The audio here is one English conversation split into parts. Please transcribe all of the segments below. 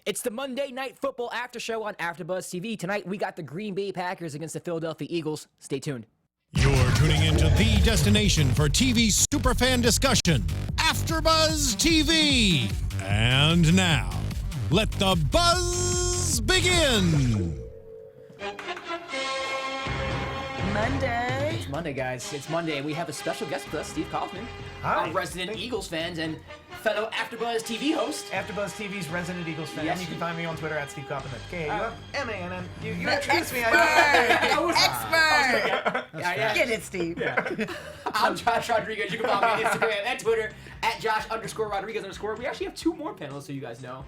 It's the Monday Night Football After Show on AfterBuzz TV. Tonight, we got the Green Bay Packers against the Philadelphia Eagles. Stay tuned. You're tuning into the destination for TV superfan discussion, AfterBuzz TV. And now, let the buzz begin. Monday. It's Monday, guys. It's Monday, and we have a special guest with us, Steve Kaufmann, Hi. our resident Eagles fans and fellow AfterBuzz TV host. AfterBuzz TV's resident Eagles fan. Yes. You can find me on Twitter at Steve Kaufmann. K-A-U-M-A-N-N. You The introduced me. Expert. Yeah. Get it, Steve. I'm Josh Rodriguez. You can follow me on Instagram and Twitter at Josh_Rodriguez_. We actually have two more panelists, so you guys know.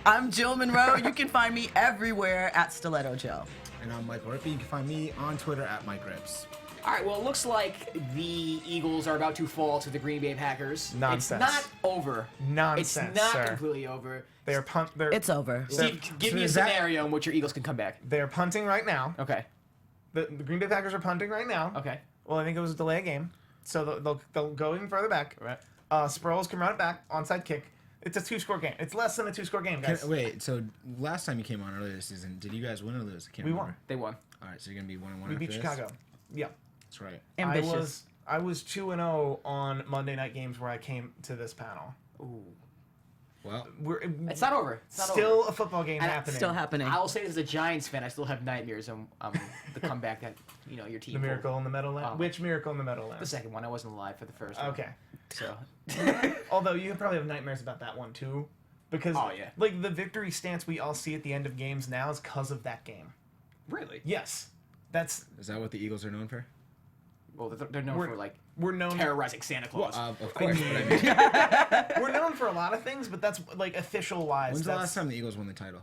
I'm Jill Munroe. You can find me everywhere at Stiletto Jill. And I'm Michael Rippe. You can find me on Twitter at Mike Rips. All right, well, it looks like the Eagles are about to fall to the Green Bay Packers. Nonsense. It's not over. Nonsense, It's not sir. completely over. It's over. Steve, give me a scenario in which your Eagles can come back. They're punting right now. Okay. The Green Bay Packers are punting right now. Okay. Well, I think it was a delay game, so they'll go even further back. Right. Sproles can run it back, onside kick. It's a two-score game. It's less than a two-score game, guys. Wait, so last time you came on earlier this season, did you guys win or lose? I can't We remember. won. They won. All right, so you're going to be 1-1 We beat after this? Chicago. Yeah. That's right. Ambitious. I was 2-0 on Monday night games where I came to this panel. Ooh. Well, It's not over. It's not Still over. a football game And happening. Still happening. I will say as a Giants fan, I still have nightmares on the comeback that, your team The pulled. Miracle in the Meadowlands. Oh. Which Miracle in the The Meadowlands? second one. I wasn't alive for the first one. Okay. So. Although you probably have nightmares about that one too, because Oh, yeah. like the victory stance we all see at the end of games now is because of that game. Really? Yes, that's is that what the Eagles are known for? Well, they're known We're- for, like, we're known. terrorizing Santa Claus. Of course, but I mean, We're known for a lot of things, but that's like official wise. when's the That's last time the Eagles won the title?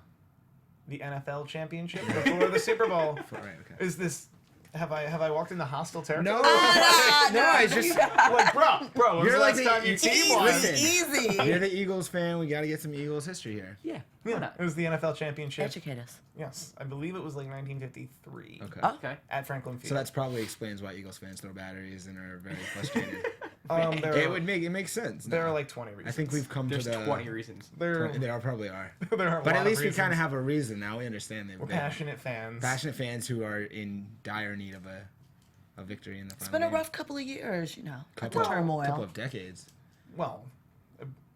the NFL championship before the Super Bowl. Right, okay. Is this? Have I walked into hostile territory? No, no, it's just Like, bro. When's You're the like last the time your team won? Listen. Easy. you're the Eagles fan. We got to get some Eagles history here. Yeah. Why Yeah, not? it was the NFL championship. Educate us. Yes, I believe it was like 1953 Okay. Oh. Okay. at Franklin Field. So that's probably explains why Eagles fans throw batteries and are very frustrated. It makes sense. There now. are like 20 reasons. I think we've come There's to the 20 reasons. There probably are. there are a But lot at least of we kind reasons. of have a reason now. We understand that We're passionate fans. passionate fans who are in dire need of a victory in the final It's been a game. rough couple of years, couple turmoil. of decades. Well,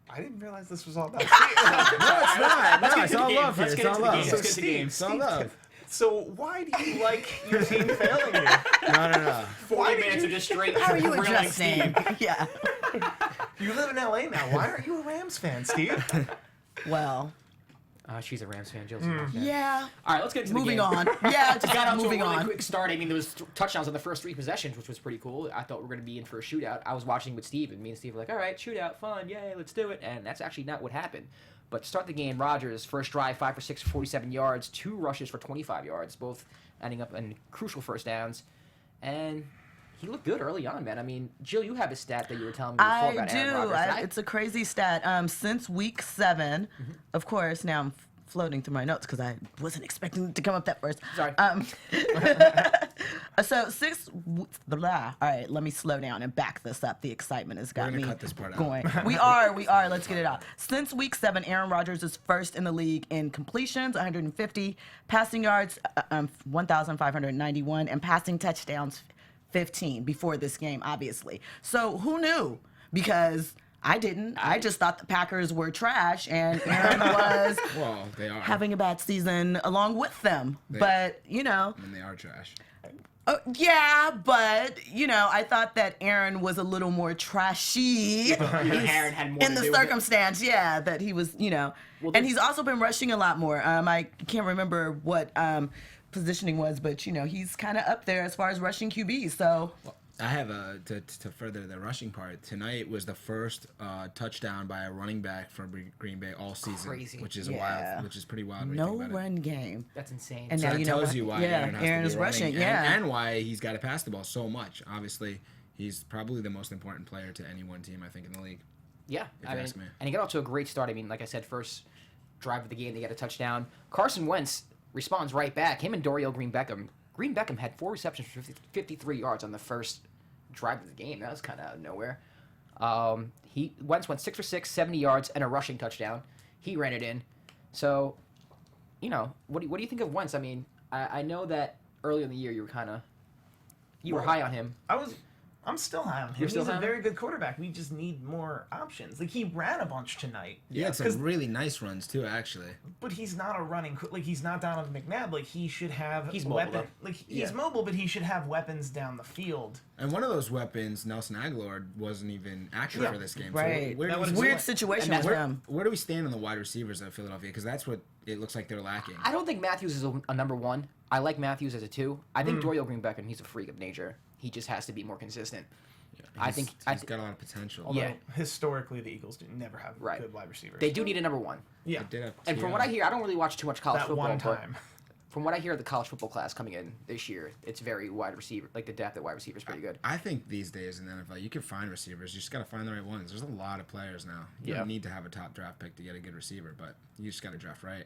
I didn't realize this was all about Steve. No, it's not. Let's No, get it's into all the love game. here. Let's It's get all into the love. game. Let's get into the game. It's all love. So why do you like your team failing you? No. 40 minutes of just straight How are you grilling adjusting? Steve. Yeah. You live in LA now. Why aren't you a Rams fan, Steve? Well, She's a Rams fan. Jill's a Rams fan. yeah. All right, let's get into the Moving game. on. Yeah, just Got out to a moving really on. quick start. I mean, there was touchdowns on the first 3 possessions, which was pretty cool. I thought we were going to be in for a shootout. I was watching with Steve, and me and Steve were like, all right, shootout, fun, yay, let's do it. And that's actually not what happened. But to start the game, Rodgers, first drive, 5 for 6 for 47 yards, 2 rushes for 25 yards, both ending up in crucial first downs. And he looked good early on, man. I mean, Jill, you have a stat that you were telling me before I about Aaron do. Rodgers. It's a crazy stat. Since week 7, of course, now I'm floating through my notes because I wasn't expecting it to come up that first. Sorry. So blah. All right, let me slow down and back this up. The excitement has got We're gonna me cut this part out. going. We are. Let's get it out. Since week 7, Aaron Rodgers is first in the league in completions, 150, passing yards, 1,591, and passing touchdowns, 15 before this game, obviously. So who knew? Because I didn't. I just thought the Packers were trash, and Aaron was Well, they are. having a bad season along with them. But, And they are trash. yeah, but, I thought that Aaron was a little more trashy Aaron had more in to the do with it. circumstance, that he was, and he's also been rushing a lot more. I can't remember what positioning was, but, he's kind of up there as far as rushing QBs, so... I have to further the rushing part. Tonight was the first touchdown by a running back for Green Bay all season, Crazy. which is Yeah. wild, which is pretty wild. When No you think about run game. That's insane. And So now that you know tells what- you why yeah, Aaron has is to be rushing, running, yeah. and why he's got to pass the ball so much. Obviously, he's probably the most important player to any one team, I think, in the league. Yeah, If I you mean, ask me. and he got off to a great start. I mean, like I said, first drive of the game, they got a touchdown. Carson Wentz responds right back. Him and Dorial Green-Beckham. Green-Beckham had 4 receptions for 53 yards on the first drive of the game. That was kind of out of nowhere. Wentz went 6 for 6, 70 yards, and a rushing touchdown. He ran it in. So, what do you think of Wentz? I mean, I know that early in the year you were high on him. I'm still high on him. You're still He's high a on very good quarterback. We just need more options. Like, he ran a bunch tonight. Yeah, it's some really nice runs too, actually. But he's not a running. Like, he's not Donovan McNabb. Like, he should have. He's mobile, weapon. though. Like, he's mobile, but he should have weapons down the field. And one of those weapons, Nelson Aguilar, wasn't even active for this game. Right. So where That do was we, Weird situation for him. where do we stand on the wide receivers of Philadelphia? Because that's what it looks like they're lacking. I don't think Matthews is a number 1. I like Matthews as a 2. I think Dorial Green-Beckham, he's a freak of nature. He just has to be more consistent. He's got a lot of potential. Although, historically, the Eagles do never have good wide receivers. They do need a number 1. Yeah. They did have And from two. what I hear, I don't really watch too much college That football. one but time. From what I hear of the college football class coming in this year, it's very wide receiver. Like, the depth at wide receiver is pretty good. I think these days in the NFL, you can find receivers. You just got to find the right ones. There's a lot of players now. You don't need to have a top draft pick to get a good receiver, but you just got to draft right.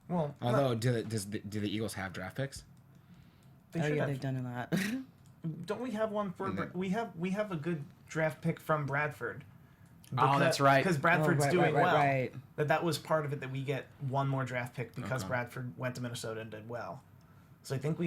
Well, Although, do the Eagles have draft picks? they Oh should yeah, have. they've done a lot. Don't we have one for? And then- We have a good draft pick from Bradford. Oh, that's right. Because Bradford's doing well. Right. That was part of it, that we get one more draft pick because Okay. Bradford went to Minnesota and did well. So I think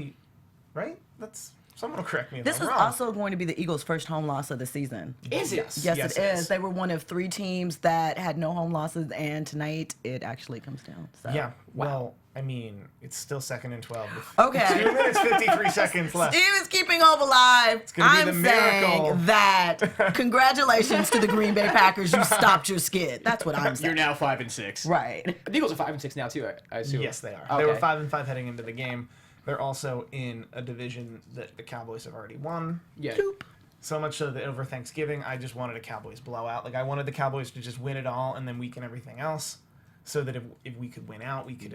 right? That's someone will correct me if This I'm is wrong. also going to be the Eagles' first home loss of the season. Is it? Yes, it is. They were one of 3 teams that had no home losses, and tonight it actually comes down. So. Yeah. Well, I mean, it's still 2nd and 12. With Okay. 2 minutes 53 seconds left. Steve is keeping hope alive. gonna be I'm the miracle. saying that congratulations to the Green Bay Packers. You stopped your skid. That's what I'm saying. You're now 5-6. Right. The Eagles are 5-6 now too. I assume. Yes, they are. Okay. They were 5-5 heading into the game. They're also in a division that the Cowboys have already won. Yeah. So much so that over Thanksgiving, I just wanted a Cowboys blowout. Like, I wanted the Cowboys to just win it all and then weaken everything else, so that if we could win out, we could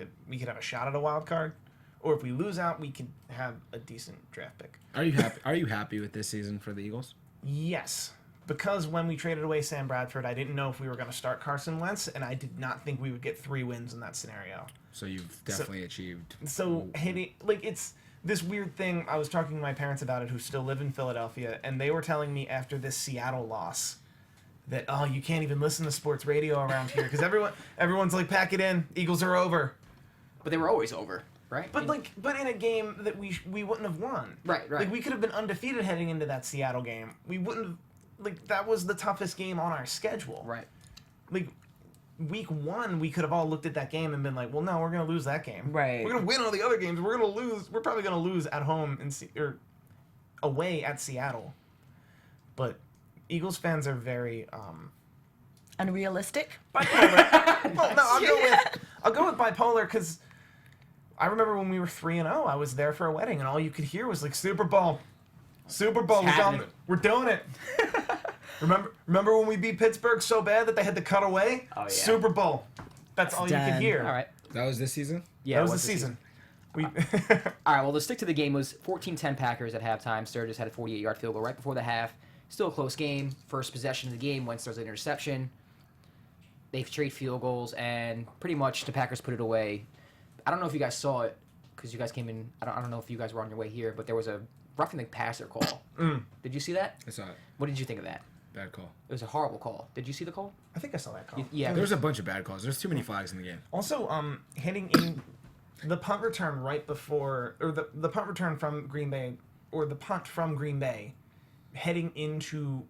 have a shot at a wild card, or if we lose out, we could have a decent draft pick. Are you happy? Are you happy with this season for the Eagles? Yes, because when we traded away Sam Bradford, I didn't know if we were going to start Carson Wentz, and I did not think we would get 3 wins in that scenario. So you've definitely achieved. So hitting, like, it's this weird thing. I was talking to my parents about it, who still live in Philadelphia, and they were telling me after this Seattle loss that, oh, you can't even listen to sports radio around here because everyone's like, pack it in, Eagles are over. But they were always over, right? But but in a game that we wouldn't have won. Right. Like, we could have been undefeated heading into that Seattle game. We wouldn't have, like, that was the toughest game on our schedule. Right. Like, week 1, we could have all looked at that game and been like, well, no, we're going to lose that game. Right. We're going to win all the other games. We're going to lose. We're probably going to lose at home or away at Seattle. But Eagles fans are very Unrealistic? bipolar. Well, no, I'll go with bipolar, because I remember when we were 3-0, I was there for a wedding, and all you could hear was like, Super Bowl. We're doing it. Remember when we beat Pittsburgh so bad that they had to cut away? Oh, yeah. Super Bowl. That's all you could Done. hear. All right. That was this season? Yeah. That it was the season. We All right. Well, the stick to the game was 14-10 Packers at halftime. Sturgis had a 48-yard field goal right before the half. Still a close game. First possession of the game. Wentz throws an interception. They trade field goals, and pretty much the Packers put it away. I don't know if you guys saw it because you guys came in. I don't know if you guys were on your way here, but there was a roughing the passer call. Did you see that? I saw it. What did you think of that? Bad call. It was a horrible call. Did you see the call? I think I saw that call. Yeah. There's a bunch of bad calls. There's too many flags in the game. Also, hitting in the punt return right before, or the punt return from Green Bay, or the punt from Green Bay, heading into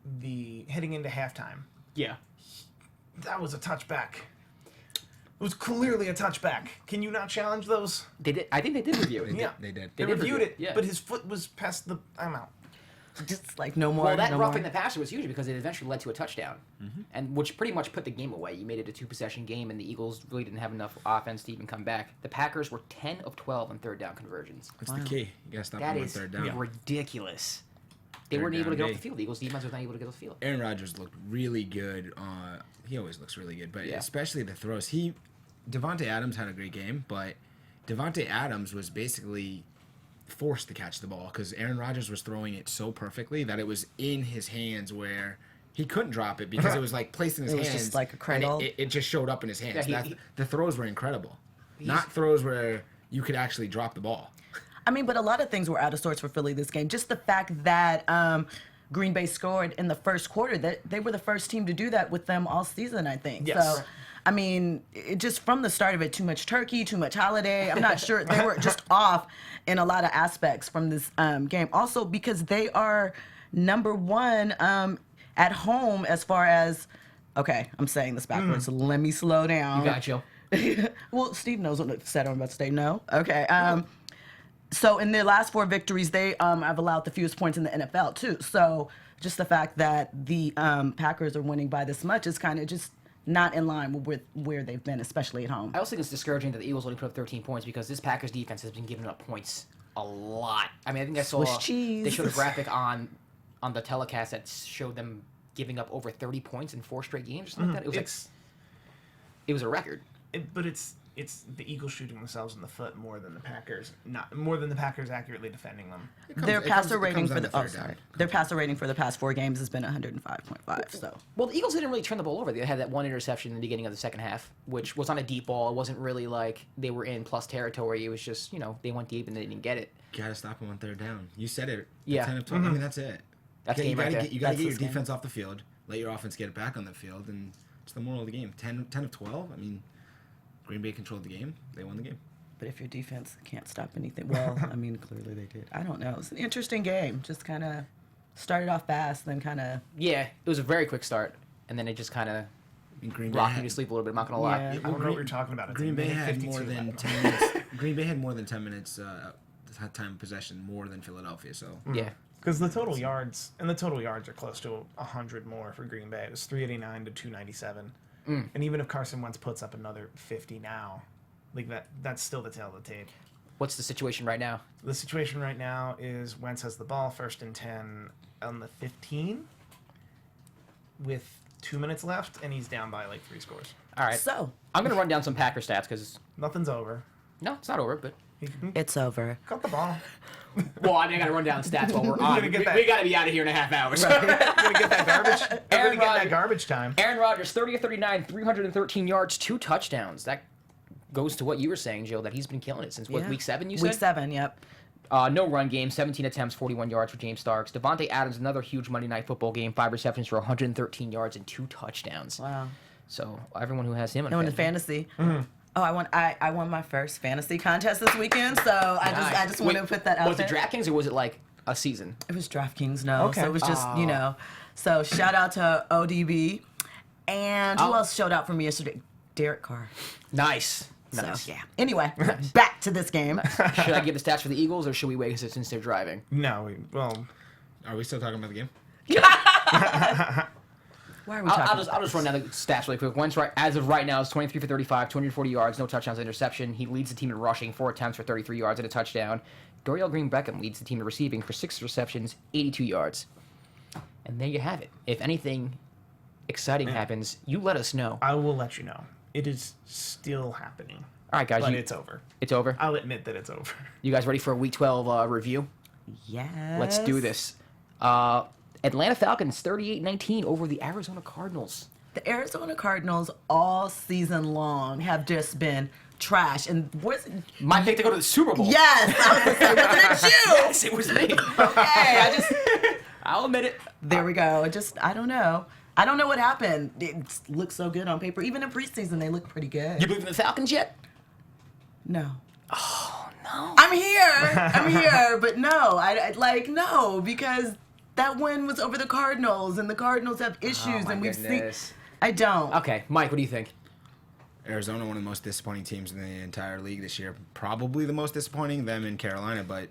halftime. Yeah. That was a touchback. It was clearly a touchback. Can you not challenge those? They did. I think they did review it. Yeah. They did. They did reviewed review it, it, yeah. but his foot was past the. I'm out. Just like no more. Well, that no roughing more. the passer was huge because it eventually led to a touchdown, and which pretty much put the game away. You made it a 2-possession game, and the Eagles really didn't have enough offense to even come back. The Packers were 10 of 12 on third down conversions. That's the key. You gotta stop That them on is third down. ridiculous. They Third weren't able to down get off day. the field. The Eagles defense was not able to get off the field. Aaron Rodgers looked really good. He always looks really good, but Yeah. especially the throws. Devontae Adams had a great game, but Devontae Adams was basically forced to catch the ball because Aaron Rodgers was throwing it so perfectly that it was in his hands where he couldn't drop it because it was like placed in his It was hands. just like a and cradle. It just showed up in his hands. Yeah, The throws were incredible. Not throws where you could actually drop the ball. I mean, but a lot of things were out of sorts for Philly this game. Just the fact that Green Bay scored in the first quarter, that they were the first team to do that with them all season, I think. Yes. So, I mean, just from the start of it, too much turkey, too much holiday. I'm not sure. They were just off in a lot of aspects from this game. Also, because they are number one at home as far as, okay, I'm saying this backwards, so let me slow down. You got Jill. Well, Steve knows what said I'm about to say. No? Okay. So in their last 4 victories, they have allowed the fewest points in the NFL, too. So just the fact that the Packers are winning by this much is kind of just not in line with where they've been, especially at home. I also think it's discouraging that the Eagles only put up 13 points because this Packers defense has been giving up points a lot. I mean, I think I saw Swiss cheese. They showed a graphic on the telecast that showed them giving up over 30 points in 4 straight games or something like that. It was a record. But it's the Eagles shooting themselves in the foot more than the Packers, more than the Packers accurately defending them. Their passer rating for the their passer rating for the past 4 games has been 105.5. So Well, the Eagles didn't really turn the ball over. They had that one interception in the beginning of the second half, which was on a deep ball. It wasn't really like they were in plus territory. It was just, they went deep and they didn't get it. You gotta stop them on 3rd down. You said it. Yeah. 10 of 12. I mean, that's it. That's you game right there. gotta That's get your this game. defense off the field. Let your offense get it back on the field, and it's the moral of the game. 10 of 12. I mean, Green Bay controlled the game. They won the game. but if your defense can't stop anything, well, I mean, clearly they did. I don't know. It's an interesting game. Just kind of started off fast, then kind of. Yeah, it was a very quick start, and then it just kind of Green Bay rocked me had, to sleep a little bit. I'm not gonna lie. Yeah. I don't know what you're talking about. It's Green Bay minute had 52 more than left. 10 minutes. Green Bay had more than 10 minutes time of possession, more than Philadelphia. So Yeah. Because the total yards are close to 100 more for Green Bay. It was 389 to 297. And even if Carson Wentz puts up another 50 now, like that's still the tail of the tape. What's the situation right now? The situation right now is Wentz has the ball, 1st and 10 on the 15 with 2 minutes left, and he's down by like 3 scores. All right. So I'm gonna run down some Packer stats because Nothing's over. no, it's not over, but. He can it's over. cut the ball. Well, I mean, I gotta run down stats while we're on. gonna get that- We gotta be out of here in a half hour. We're gonna get that garbage. We're gonna Aaron get Rodgers- that garbage time. Aaron Rodgers, 30 of 39, 313 yards, 2 touchdowns. That goes to what you were saying, Jill, that he's been killing it since Yeah. week 7, you said? Week 7, yep. No run game, 17 attempts, 41 yards for James Starks. Devontae Adams, another huge Monday Night Football game, 5 receptions for 113 yards and 2 touchdowns. Wow. So everyone who has him on No, in the fantasy. Oh, I won my first fantasy contest this weekend, so I just want to put that out Was there. it DraftKings or was it like a season? It was DraftKings, no. Okay. So it was just, So shout out to ODB. And who else showed out for me yesterday? Derek Carr. Nice. So, Nice. yeah. Anyway, back to this game. Should I give the stats for the Eagles or should we wait since they're driving? No, are we still talking about the game? Why are we talking I'll just run down the stats really quick. Wentz, as of right now, is 23 for 35, 240 yards, no touchdowns, interception. He leads the team in rushing, 4 attempts for 33 yards and a touchdown. Dorial Green-Beckham leads the team in receiving for 6 receptions, 82 yards. And there you have it. If anything exciting happens, you let us know. I will let you know. It is still happening. All right, guys. But it's over. It's over? I'll admit that it's over. You guys ready for a Week 12 review? Yes. Let's do this. Atlanta Falcons 38-19 over the Arizona Cardinals. The Arizona Cardinals all season long have just been trash. And My pick to go to the Super Bowl. yes, I was gonna say, wasn't it you? Yes, it was me. Okay, I'll admit it. there we go. I don't know. I don't know what happened. It looks so good on paper. Even in preseason, they look pretty good. You believe in the Falcons yet? No. Oh, no. I'm here, but no. No, because that win was over the Cardinals, and the Cardinals have issues, my and we've seen. goodness. I don't. Okay, Mike, what do you think? Arizona, one of the most disappointing teams in the entire league this year. Probably the most disappointing, them in Carolina, but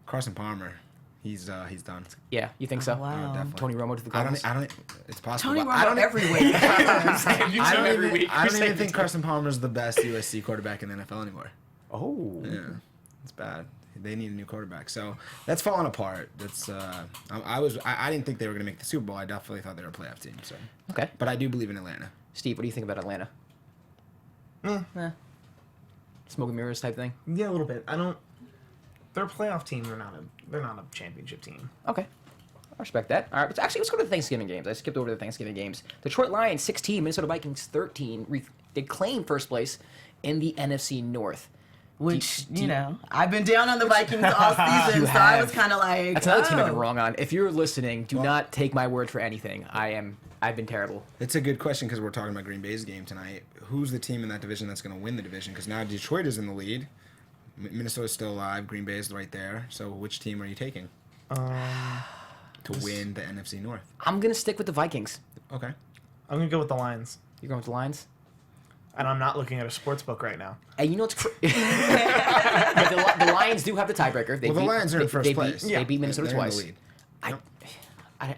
Carson Palmer, he's done. Yeah, you think so? Oh, wow. Definitely. Tony Romo to the I Cardinals? don't. It's possible. Tony but I Romo don't. every week. I don't even think Carson Palmer's the best USC quarterback in the NFL anymore. Oh. Yeah, it's bad. They need a new quarterback. So that's falling apart. That's I didn't think they were gonna make the Super Bowl. I definitely thought they were a playoff team. So, Okay. but I do believe in Atlanta. Steve, what do you think about Atlanta? Eh. Smoke and mirrors type thing? Yeah, a little bit. They're a playoff team. They're not a championship team. Okay. I respect that. All right, but actually, let's go to the Thanksgiving games. I skipped over the Thanksgiving games. Detroit Lions 16, Minnesota Vikings 13. They claim first place in the NFC North. Which, Do you- I've been down on the Vikings all season, You so I have. was kind of like, That's another team I've been wrong on. If you're listening, do not take my word for anything. I I've been terrible. It's a good question because we're talking about Green Bay's game tonight. Who's the team in that division that's going to win the division? Because now Detroit is in the lead. Minnesota's still alive. Green Bay is right there. So which team are you taking to win the NFC North? I'm going to stick with the Vikings. Okay. I'm gonna go with the Lions, You're going with the Lions? and I'm not looking at a sports book right now. And you know what's but the Lions do have the tiebreaker. The Lions are in first place. They beat Minnesota They're in the twice. lead.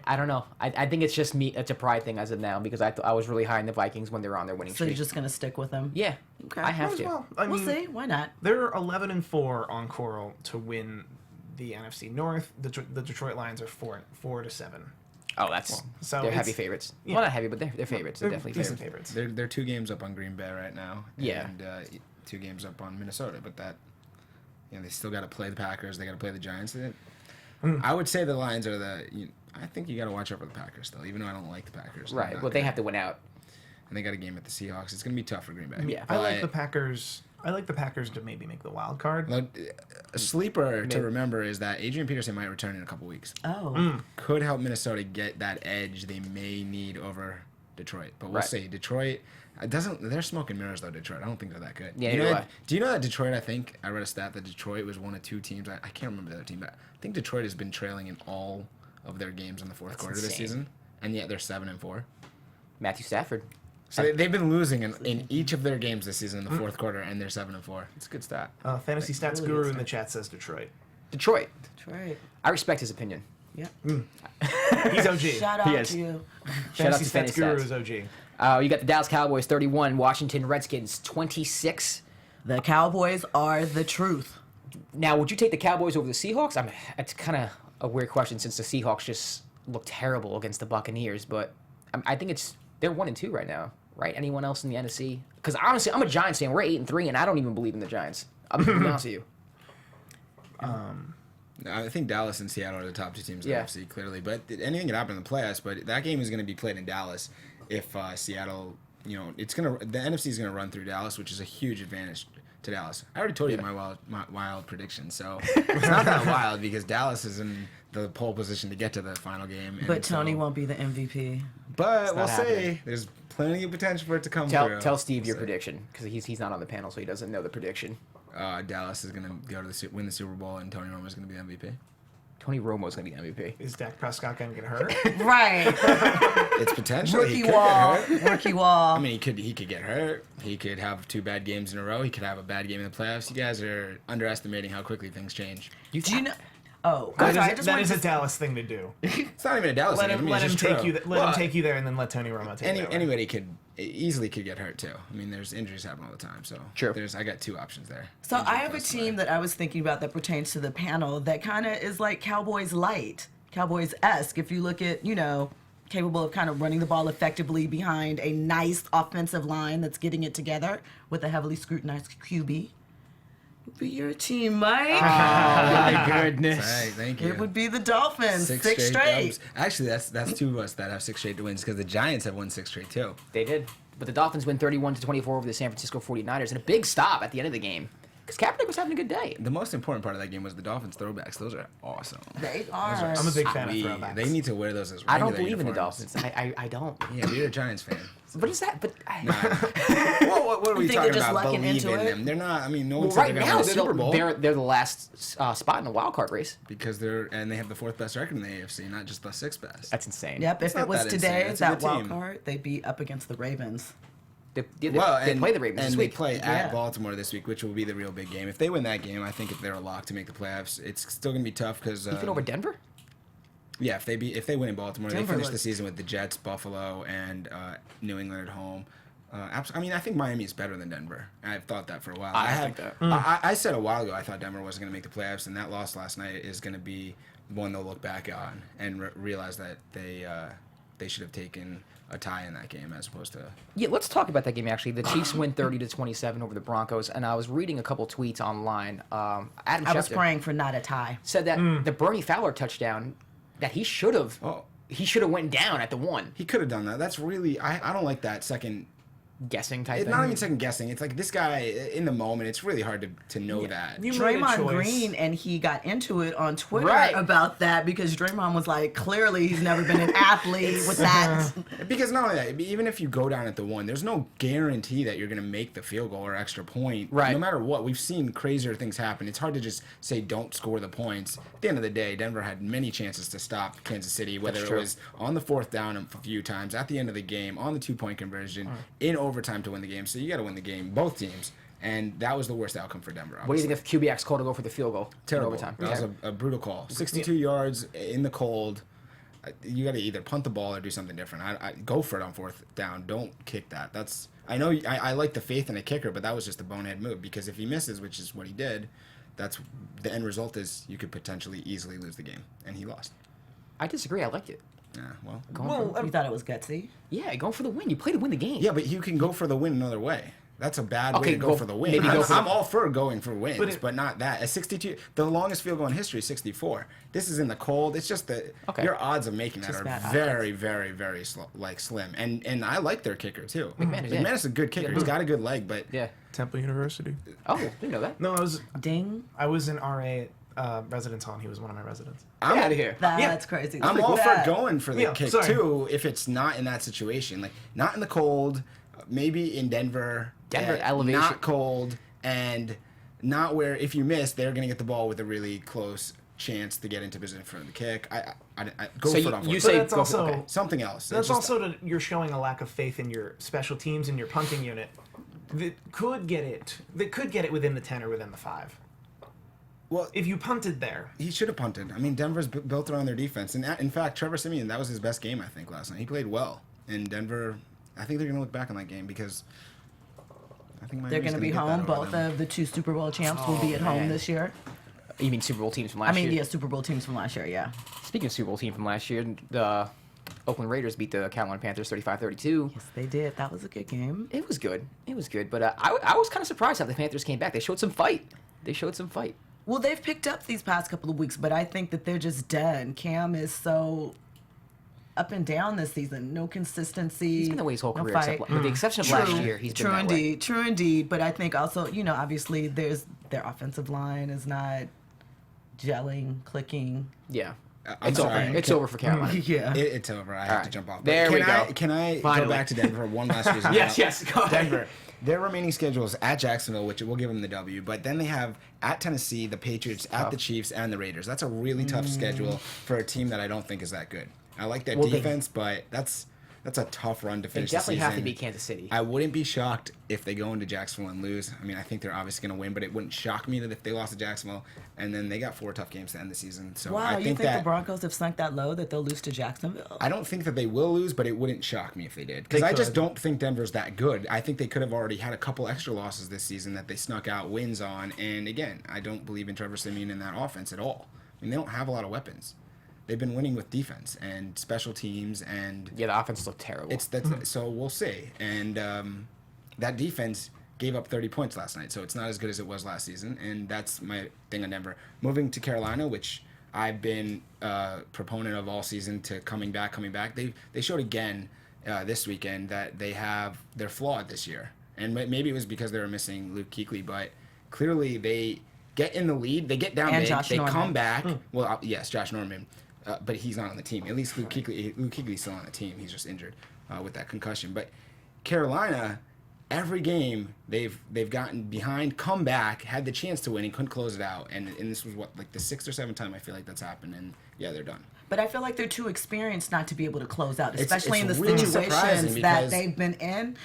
I don't know. I think it's just me. It's a pride thing as of now because I was really high in the Vikings when they were on their winning So you're streak. just gonna stick with them? Yeah. Okay. I have As to. well. I We'll mean, see. Why not? they're 11-4 on Coral to win the NFC North. The Detroit Lions are 4-7. Oh, that's so they're it's- heavy favorites. yeah. Well, not heavy, but they're favorites. They're definitely decent favorites. favorites. They're 2 games up on Green Bay right now. Yeah. And 2 games up on Minnesota. But they still got to play the Packers. They got to play the Giants. I would say the Lions are I think you got to watch out for the Packers still, even though I don't like the Packers. They're Right. not Well, they good. have to win out. And they got a game at the Seahawks. It's going to be tough for Green Bay. Yeah. I like But- the Packers. I like the Packers to maybe make the wild card. A sleeper to remember is that Adrian Peterson might return in a couple weeks. Oh. Could help Minnesota get that edge they may need over Detroit. But we'll Right. see. Detroit they're smoke and mirrors though, Detroit. I don't think they're that good. Yeah, you know neither that, do I. do you know that Detroit, I read a stat that Detroit was one of 2 teams. I can't remember the other team, but I think Detroit has been trailing in all of their games in the fourth quarter this insane. season. And yet they're 7-4. Matthew Stafford. So they've been losing in each of their games this season in the fourth quarter, and they're 7-4. It's a good stat. Fantasy Stats really Guru in exciting. the chat says Detroit. Detroit. Detroit. I respect his opinion. Yep. He's OG. Shout out Yes. to you. Shout out Fantasy to Stats Fantasy Guru Stats. is OG. You got the Dallas Cowboys 31, Washington Redskins 26. The Cowboys are the truth. Now, would you take the Cowboys over the Seahawks? It's kind of a weird question since the Seahawks just look terrible against the Buccaneers, but I think they're 1-2 right now, right? Anyone else in the NFC? Because honestly, I'm a Giants fan. We're 8-3, and I don't even believe in the Giants. I'm going to be honest with you. I think Dallas and Seattle are the top 2 teams in the Yeah. NFC, clearly. But anything can happen in the playoffs. But that game is going to be played in Dallas if Seattle, the NFC is going to run through Dallas, which is a huge advantage to Dallas. I already told you my wild prediction, so it's not that wild because Dallas is in the pole position to get to the final game. But Tony won't be the MVP. But we'll not see. happening. There's plenty of potential for it to come through. Tell Steve your We'll see. prediction, because he's not on the panel, so he doesn't know the prediction. Dallas is going to go to win the Super Bowl, and Tony Romo is going to be MVP. Tony Romo's going to be MVP. Is Dak Prescott going to get hurt? Right. It's potential. Rookie He could wall. get hurt. Rookie wall. I mean, he could get hurt. He could have 2 bad games in a row. He could have a bad game in the playoffs. You guys are underestimating how quickly things change. Do you know? Oh, I'm sorry, I just that wanted is to a Dallas thing to do. It's not even a Dallas Let game. I him, mean, let him it's just take true. you. Let him take you there, and then let Tony Romo take you there. Anybody easily could get hurt too. I mean, there's injuries happen all the time. So True. I got 2 options there. So Injury I have a plus team play. that I was thinking about that pertains to the panel that kind of is like Cowboys light, Cowboys-esque. If you look at, capable of kind of running the ball effectively behind a nice offensive line that's getting it together with a heavily scrutinized QB. Would be your team, Mike. My goodness. Hey, thank you. It would be the Dolphins. 6 straight. dubs. Actually, that's 2 of us that have 6 straight wins because the Giants have won 6 straight too. They did. But the Dolphins win 31-24 over the San Francisco 49ers in a big stop at the end of the game. Because Kaepernick was having a good day. The most important part of that game was the Dolphins throwbacks. Those are awesome. They are. I'm a big fan of Sweet. throwbacks. They need to wear those as regular I don't believe in the uniforms. Dolphins. I don't. Yeah, but you're a Giants fan. What is that? But What are we think talking they're just about? lucking Believe into in it? them. They're not. I mean, no one well, said right they're going now to win the Super Bowl they're the last spot in the wild card race. because they have the 4th best record in the AFC, not just the 6th best. That's insane. Yep, if not it was that insane. today, That's a that good wild team. card, they'd be up against the Ravens. They And play the Ravens and this they week. play Yeah. at Baltimore this week, which will be the real big game. If they win that game, I think if they're a lock to make the playoffs, it's still going to be tough because Even over Denver? yeah, if they win in Baltimore, Denver they finish the looks- season with the Jets, Buffalo, and New England at home. I mean, I think Miami is better than Denver. I've thought that for a while. I think that. I said a while ago I thought Denver wasn't going to make the playoffs, and that loss last night is going to be one they'll look back on and realize that they should have taken a tie in that game as opposed to. Yeah, let's talk about that game actually. The Chiefs win 30-27 over the Broncos, and I was reading a couple tweets online. Adam I was Schefter praying for not a tie. said that the Bernie Fowler touchdown that he should have Oh. went down at the 1. He could have done that. That's really I don't like that second guessing type It's thing. not even second guessing. It's like this guy in the moment. It's really hard to know that. You made a Draymond choice. Green, and he got into it on Twitter Right. about that because Draymond was like, clearly he's never been an athlete with that. Because not only that, even if you go down at the one, there's no guarantee that you're going to make the field goal or extra point. Right. No matter what, we've seen crazier things happen. It's hard to just say don't score the points. At the end of the day, Denver had many chances to stop Kansas City, whether That's it true. was on the fourth down a few times, at the end of the game, on the 2-point conversion, in overtime to win the game. So you got to win the game, both teams. And that was the worst outcome for Denver. What do you Obviously. think if QBX called to go for the field goal? Terrible. In overtime. That was a brutal call. 62 yards in the cold. You got to either punt the ball or do something different. I go for it on fourth down. Don't kick that. That's I know I like the faith in a kicker, but that was just a bonehead move because if he misses, which is what he did, that's the end result is you could potentially easily lose the game, and he lost. I disagree. I liked it. Yeah, well. Well, You thought it was gutsy? Yeah, going for the win. You play to win the game. Yeah, but you can go for the win another way. That's a bad way Okay, to go go- for the win. maybe go for I'm the- all for going for wins, But but, it- not that. At 62, the longest field goal in history is 64. This is in the cold. It's just that Okay. your odds of making that Just are bad odds. very, very, very slim. And I like their kicker too. McManus, yeah. McManus is a good kicker. He's got a good leg, but Yeah. Temple University. Oh, didn't know that. No, Ding. I was in RA residence hall. And he was one of my residents. Get out of here. That's crazy. I'm Look all at for that. going for the Yeah, kick sorry. too if it's not in that situation. Like not in the cold, maybe in Denver. Elevation. Not cold and not where if you miss, they're going to get the ball with a really close chance to get into position for the kick. I go So for it on you fourth. say But that's go for, also okay. Something else. that's It's just- also you're showing a lack of faith in your special teams and your punting unit. That could get it within the 10 or within the 5. well, If you punted there, he should have punted. I mean, Denver's built around their defense, and in fact, Trevor Siemian, that was his best game I think last night. He played well, and Denver. I think they're going to look back on that game because I think They're going to be home. Both of the 2 Super Bowl champs will be at home man. this year. You mean Super Bowl teams from last year? Yeah, Super Bowl teams from last year, yeah. Speaking of Super Bowl team from last year, the Oakland Raiders beat the Carolina Panthers 35-32. Yes, they did. That was a good game. It was good. It was good. But I was kind of surprised how the Panthers came back. They showed some fight. Well, they've picked up these past couple of weeks, but I think that they're just done. Cam is so up and down this season. No consistency. He's been that way his whole no career, fight. with the exception of last year. He's True been that indeed. way. True indeed. But I think also, obviously their offensive line is not gelling, clicking. Yeah. I'm It's over. sorry. It's over for Carolina. Yeah. It's over. I have right. to jump off. There we go. Can I Finally. go back to Denver one last reason? Yes. Go ahead. Denver. Their remaining schedule is at Jacksonville, which we'll give them the W, but then they have at Tennessee, the Patriots, at the Chiefs, and the Raiders. That's a really tough schedule for a team that I don't think is that good. I like their Well, they- defense, but that's a tough run to They finish the definitely season. have to beat Kansas City. I wouldn't be shocked if they go into Jacksonville and lose. I mean, I think they're obviously going to win, but it wouldn't shock me that if they lost to Jacksonville, and then they got 4 tough games to end the season. So Wow, I you think think that the Broncos have sunk that low that they'll lose to Jacksonville? I don't think that they will lose, but it wouldn't shock me if they did. Because They I just could. don't think Denver's that good. I think they could have already had a couple extra losses this season that they snuck out wins on. And again, I don't believe in Trevor Siemian in that offense at all. I mean, they don't have a lot of weapons. They've been winning with defense and special teams, and Yeah, the offense looked terrible. so we'll see. And that defense gave up 30 points last night, so it's not as good as it was last season. And that's my thing on Denver. Moving to Carolina, which I've been a proponent of all season to coming back. They showed again this weekend that they're flawed this year, and maybe it was because they were missing Luke Kuechly, but clearly they get in the lead, they get down And big, Josh they Norman. come back. Well, yes, Josh Norman. But he's not on the team. At least Luke Kuechly's still on the team. He's just injured with that concussion. But Carolina, every game they've gotten behind, come back, had the chance to win, and couldn't close it out. And this was like the 6th or 7th time I feel like that's happened. And yeah, they're done. But I feel like they're too experienced not to be able to close out, It's especially in the really situations surprising that because- they've been in.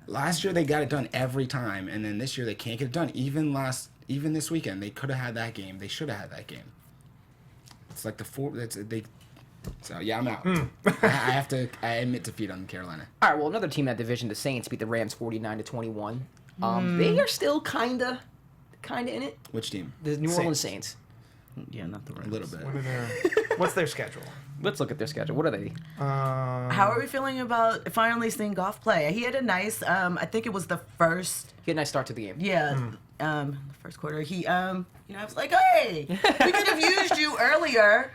Last year they got it done every time, and then this year they can't get it done. Even this weekend they could have had that game. They should have had that game. It's like So yeah, I'm out. I admit defeat on Carolina. All right, well, another team in that division, the Saints, beat the Rams 49-21. They are still kind of in it. Which team? The New Orleans Saints. Yeah, not the A Rams. little bit. what's their schedule? Let's look at their schedule. What are they? How are we feeling about finally seeing Goff play? He had a nice, I think it was the first, He had a nice start to the game. yeah, the first quarter, he, I was like, hey, we could have used you earlier.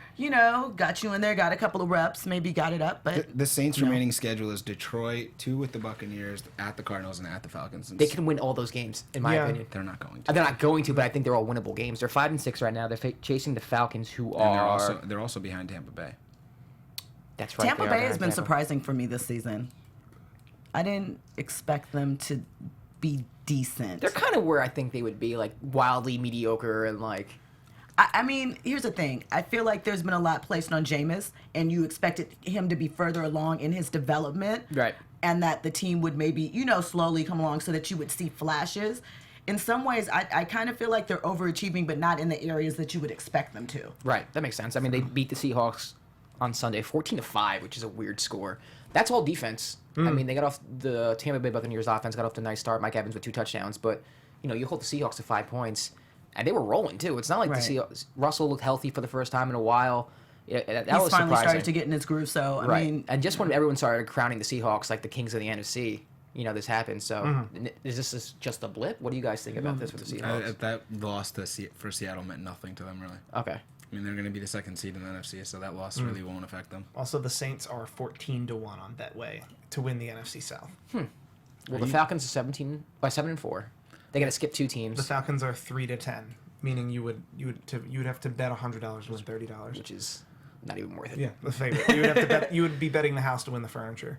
Got you in there, got a couple of reps, maybe got it up, but The Saints' remaining schedule is Detroit, 2 with the Buccaneers, at the Cardinals, and at the Falcons. And They can win all those games, in my opinion. They're not going to. They're not going to, but I think they're all winnable games. They're 5-6 right now. They're chasing the Falcons, who And are. they're also behind Tampa Bay. That's right. Tampa they are Bay behind has been Tampa. surprising for me this season. I didn't expect them to be decent. They're kind of where I think they would be, like wildly mediocre and like. I mean, here's the thing. I feel like there's been a lot placed on Jameis, and you expected him to be further along in his development. Right. And that the team would maybe, slowly come along so that you would see flashes. In some ways, I kind of feel like they're overachieving, but not in the areas that you would expect them to. Right. That makes sense. I mean, they beat the Seahawks on Sunday 14-5, which is a weird score. That's all defense. I mean, they got off the Tampa Bay Buccaneers offense, got off to a nice start. Mike Evans with 2 touchdowns, but you hold the Seahawks to 5 points, and they were rolling too. It's not like Right. the Seahawks. Russell looked healthy for the first time in a while. That He's was finally surprising. started to get in his groove, so, I Right. mean... And just when everyone started crowning the Seahawks like the kings of the NFC, this happened. So is this just a blip? What do you guys think about this with the Seahawks? That loss for Seattle meant nothing to them, really. Okay. I mean, they're going to be the 2nd seed in the NFC, so that loss really won't affect them. Also, the Saints are 14-1 on Betway to win the NFC South. Well, the Falcons are 7-4. They got to skip 2 teams, The Falcons are 3-10, meaning you would have to bet $100 to win $30. which is not even worth it. Yeah, the favorite. You would have to bet. You would be betting the house to win the furniture.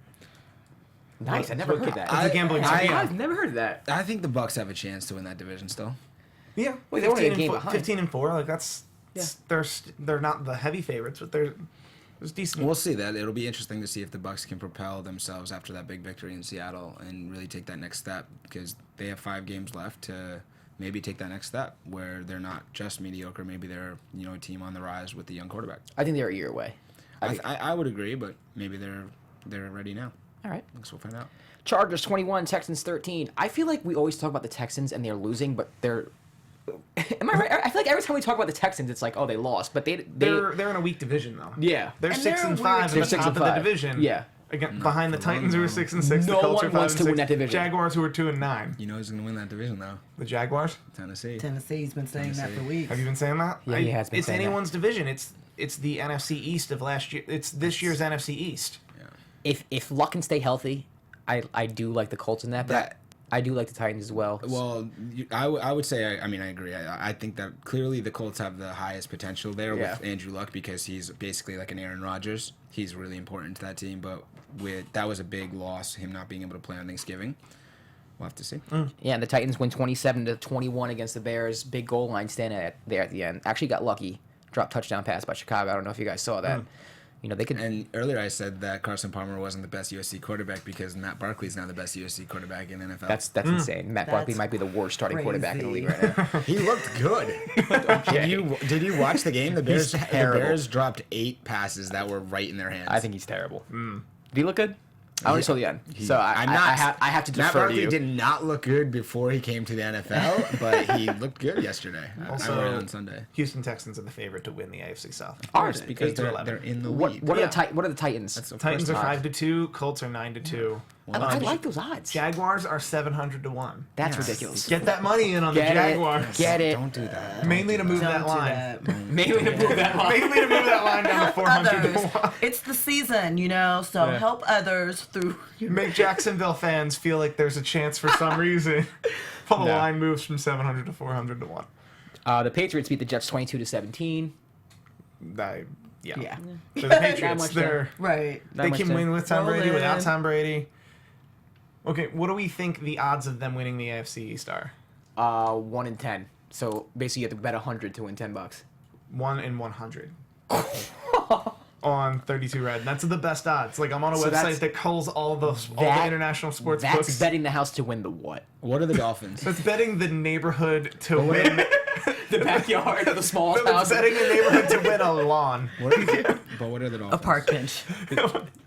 Nice. I never heard that. It's a gambling tip. I've never heard of that. I think the Bucks have a chance to win that division still. Yeah, Wait, they're only a 15 game and behind. 15-4. Like that's Yeah. they're not the heavy favorites, but they're decent. We'll see that. It'll be interesting to see if the Bucks can propel themselves after that big victory in Seattle and really take that next step, because they have 5 games left to maybe take that next step where they're not just mediocre. Maybe they're a team on the rise with the young quarterback. I think they're a year away. I would agree, but maybe they're ready now. All right. I guess we'll find out. Chargers 21, Texans 13. I feel like we always talk about the Texans and they're losing, but they're. Am I right? I feel like every time we talk about the Texans, it's like, oh, they lost, but they're in a weak division though. yeah. They're And 6 they're and a 5 weird at team. the They're 6 top and of the 5. division. Yeah. Again, behind the for long, Titans who are though. 6 and 6. No the Colts one are 5 wants and to 6, win that division. Jaguars who are 2 and 9. You know who's going to win that division, though? The Jaguars. Tennessee. Tennessee's been saying that for Tennessee. weeks. Have you been saying that? Yeah, he has been It's saying that. anyone's division. It's the NFC East of last year. It's this year's NFC East. Yeah. If Luck can stay healthy, I do like the Colts in that, but That- I do like the Titans as well. Well, I would say, I agree. I think that clearly the Colts have the highest potential there Yeah. with Andrew Luck, because he's basically like an Aaron Rodgers. He's really important to that team, but that was a big loss, him not being able to play on Thanksgiving. We'll have to see. Yeah, and the Titans win 27-21 against the Bears. Big goal line stand there at the end. Actually got lucky. Dropped touchdown pass by Chicago. I don't know if you guys saw that. They could. And earlier I said that Carson Palmer wasn't the best USC quarterback because Matt Barkley's now the best USC quarterback in NFL. That's insane. Matt Barkley That's might be the worst starting quarterback in the league crazy. right now. He looked good. Did you watch the game? The Bears dropped 8 passes that were right in their hands. I think he's terrible. Did he look good? I only saw the end, so I have to Matt defer to Barkley you. did not look good before he came to the NFL, but he looked good yesterday. Also, I went on Sunday. Houston Texans are the favorite to win the AFC South. Are Just they? because 8-11. they're in the What lead. what are Yeah. what are the Titans? That's of Titans are course 5-2. Colts are 9-2. I like those odds. Jaguars are 700-1. That's Yes. ridiculous. Get that money in on Get the it. Jaguars. Get it. Don't do that. Mainly to move Don't that do line. that. Mainly to move that line. Mainly to move that line down to Help others. 400-1. It's the season, so Yeah. help others through. Make Jacksonville fans feel like there's a chance for some reason. While the No. line moves from 700 to 400-1. The Patriots beat the Jets 22-17. Yeah. Yeah. They're the Not Patriots. much They're Right. they much can to- win with Tom Brady, without Rolling. Tom Brady. Okay, what do we think the odds of them winning the AFC East are? 1 in 10. So basically, you have to bet 100 to win $10. 1 in 100. On 32 Red. That's the best odds. Like, I'm on a So website that's- that culls all the international sports That's books. betting the house to win the what? What are the Dolphins? That's betting the neighborhood to win. The backyard of the small It's house. betting the neighborhood to win a lawn. But what are the A Dolphins? park bench.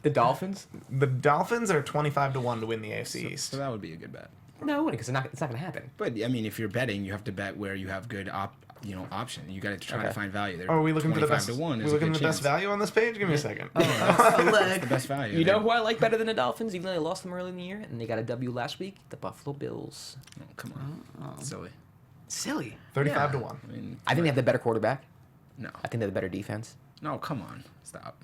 The Dolphins? The Dolphins are 25-1 to win the AFC East. So that would be a good bet. No, because it's not going to happen. But I mean, if you're betting, you have to bet where you have good option. You got to try to Okay. find value there. Oh, are we looking for the best? 25-1 We is a looking good for the best chance. value on this page? Give me a second. Oh, look. The best value. You know who I like better than the Dolphins, even though they lost them early in the year, and they got a W last week? The Buffalo Bills. Oh, come on. Silly. Silly. 35 to 1. I mean, I think they have the better quarterback. no, I think they have the better defense. no, come on, stop,